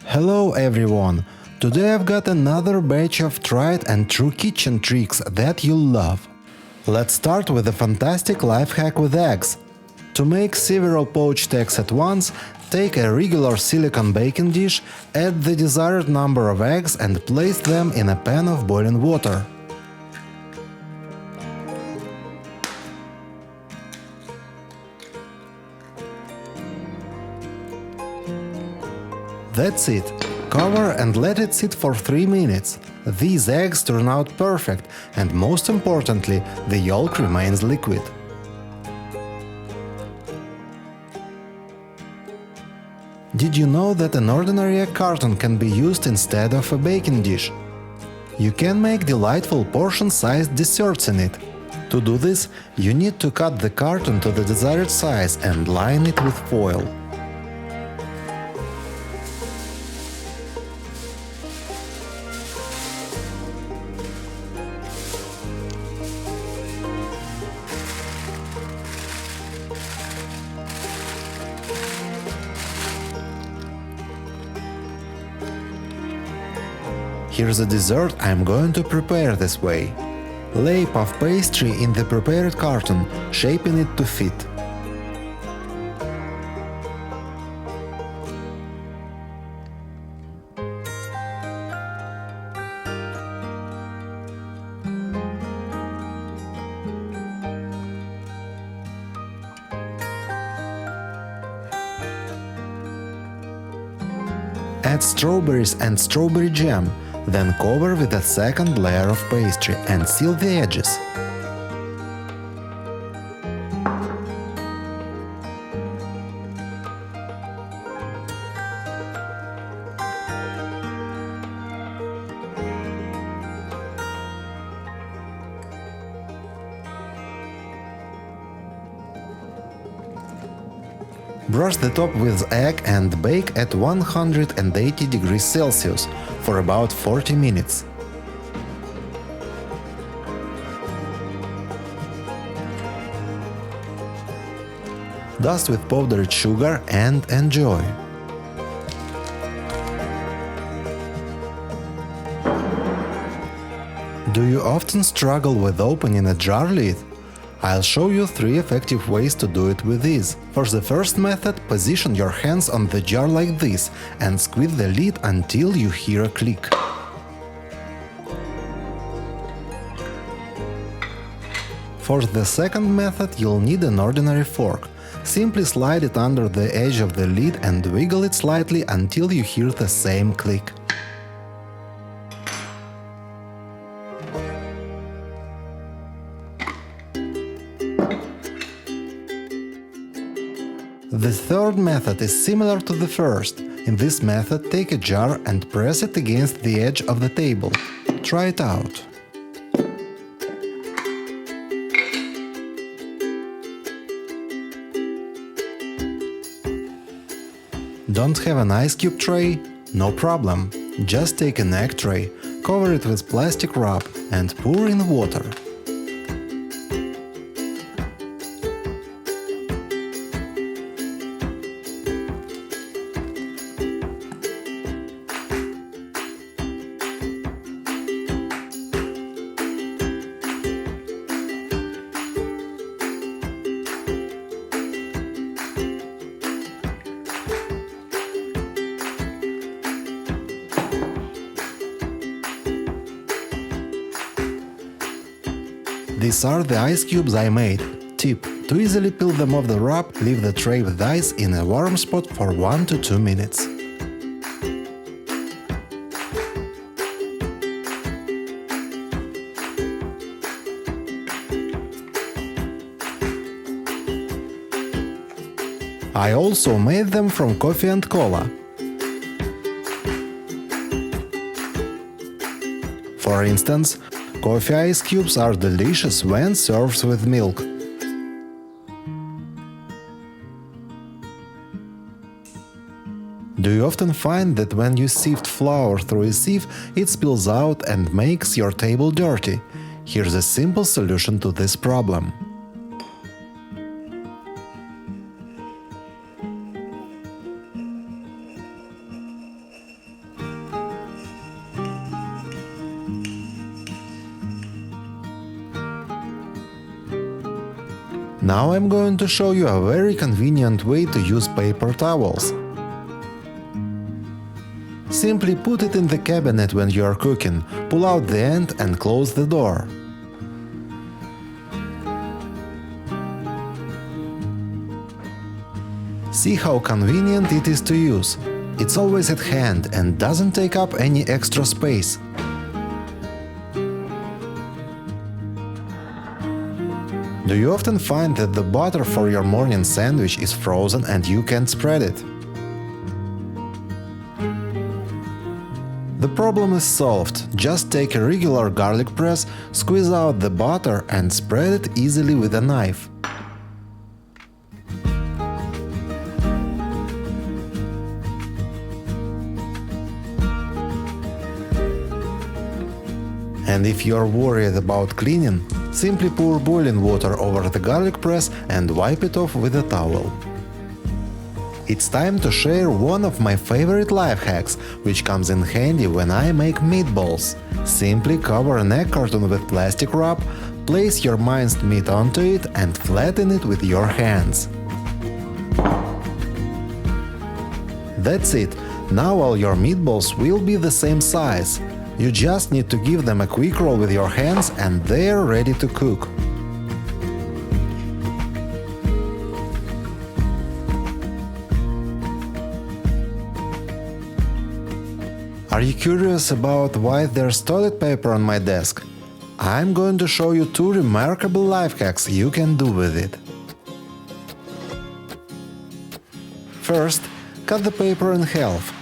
Hello everyone! Today I've got another batch of tried and true kitchen tricks that you'll love. Let's start with a fantastic life hack with eggs. To make several poached eggs at once, take a regular silicone baking dish, add the desired number of eggs and place them in a pan of boiling water. That's it. Cover and let it sit for 3 minutes. These eggs turn out perfect and most importantly, the yolk remains liquid. Did you know that an ordinary egg carton can be used instead of a baking dish? You can make delightful portion-sized desserts in it. To do this, you need to cut the carton to the desired size and line it with foil. Here's a dessert I'm going to prepare this way. Lay puff pastry in the prepared carton, shaping it to fit. Add strawberries and strawberry jam. Then cover with a second layer of pastry and seal the edges. Brush the top with egg and bake at 180 degrees Celsius for about 40 minutes. Dust with powdered sugar and enjoy. Do you often struggle with opening a jar lid? I'll show you 3 effective ways to do it with ease. For the first method, position your hands on the jar like this and squeeze the lid until you hear a click. For the second method, you'll need an ordinary fork. Simply slide it under the edge of the lid and wiggle it slightly until you hear the same click. The third method is similar to the first. In this method, take a jar and press it against the edge of the table. Try it out. Don't have an ice cube tray? No problem. Just take an egg tray, cover it with plastic wrap and pour in water. These are the ice cubes I made. Tip: to easily peel them off the wrap, leave the tray with ice in a warm spot for 1 to 2 minutes. I also made them from coffee and cola. For instance, coffee ice cubes are delicious when served with milk. Do you often find that when you sift flour through a sieve, it spills out and makes your table dirty? Here's a simple solution to this problem. Now I'm going to show you a very convenient way to use paper towels. Simply put it in the cabinet when you are cooking, pull out the end and close the door. See how convenient it is to use. It's always at hand and doesn't take up any extra space. Do you often find that the butter for your morning sandwich is frozen and you can't spread it? The problem is solved. Just take a regular garlic press, squeeze out the butter and spread it easily with a knife. And if you're worried about cleaning, simply pour boiling water over the garlic press and wipe it off with a towel. It's time to share one of my favorite life hacks, which comes in handy when I make meatballs. Simply cover an egg carton with plastic wrap, place your minced meat onto it and flatten it with your hands. That's it. Now all your meatballs will be the same size. You just need to give them a quick roll with your hands and they're ready to cook. Are you curious about why there's toilet paper on my desk? I'm going to show you two remarkable life hacks you can do with it. First, cut the paper in half.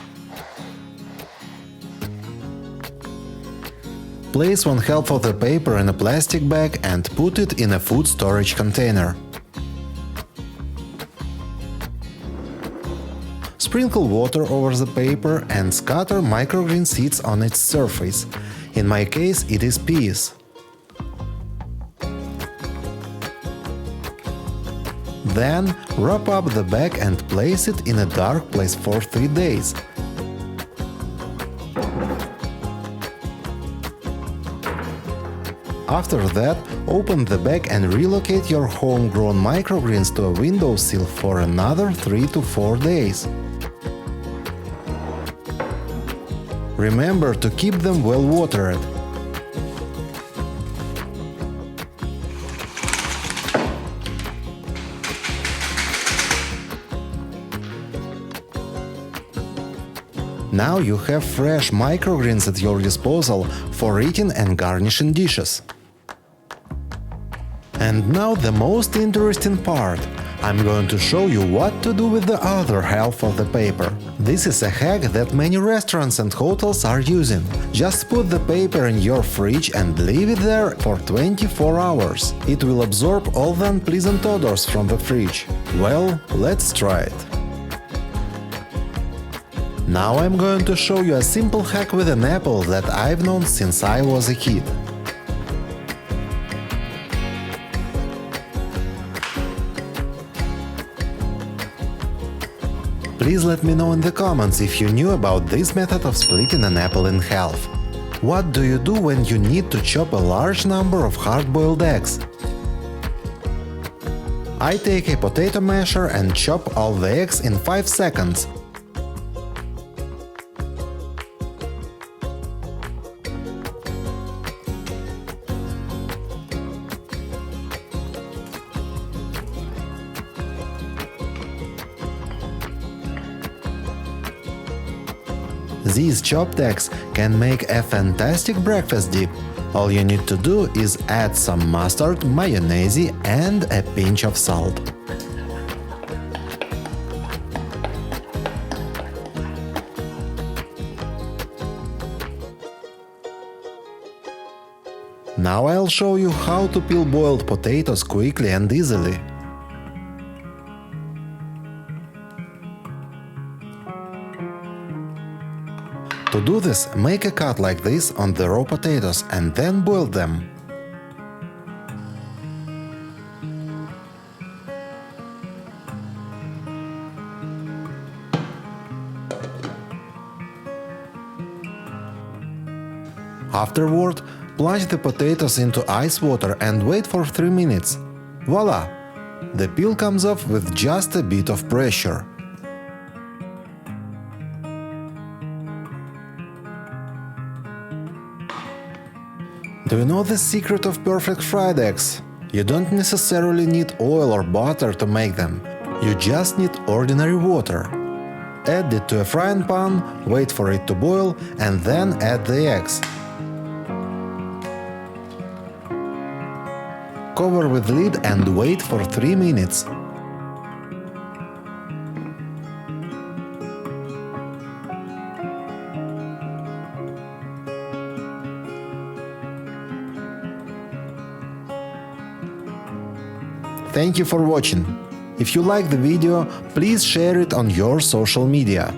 Place one half of the paper in a plastic bag and put it in a food storage container. Sprinkle water over the paper and scatter microgreen seeds on its surface. In my case, it is peas. Then wrap up the bag and place it in a dark place for 3 days. After that, open the bag and relocate your homegrown microgreens to a windowsill for another 3 to 4 days. Remember to keep them well watered. Now you have fresh microgreens at your disposal for eating and garnishing dishes. And now the most interesting part. I'm going to show you what to do with the other half of the paper. This is a hack that many restaurants and hotels are using. Just put the paper in your fridge and leave it there for 24 hours. It will absorb all the unpleasant odors from the fridge. Well, let's try it. Now I'm going to show you a simple hack with an apple that I've known since I was a kid. Please let me know in the comments if you knew about this method of splitting an apple in half. What do you do when you need to chop a large number of hard-boiled eggs? I take a potato masher and chop all the eggs in 5 seconds. These chopped eggs can make a fantastic breakfast dip. All you need to do is add some mustard, mayonnaise and a pinch of salt. Now I'll show you how to peel boiled potatoes quickly and easily. To do this, make a cut like this on the raw potatoes and then boil them. Afterward, plunge the potatoes into ice water and wait for 3 minutes. Voila! The peel comes off with just a bit of pressure. Do you know the secret of perfect fried eggs? You don't necessarily need oil or butter to make them. You just need ordinary water. Add it to a frying pan, wait for it to boil, and then add the eggs. Cover with lid and wait for 3 minutes. Thank you for watching. If you like the video, please share it on your social media.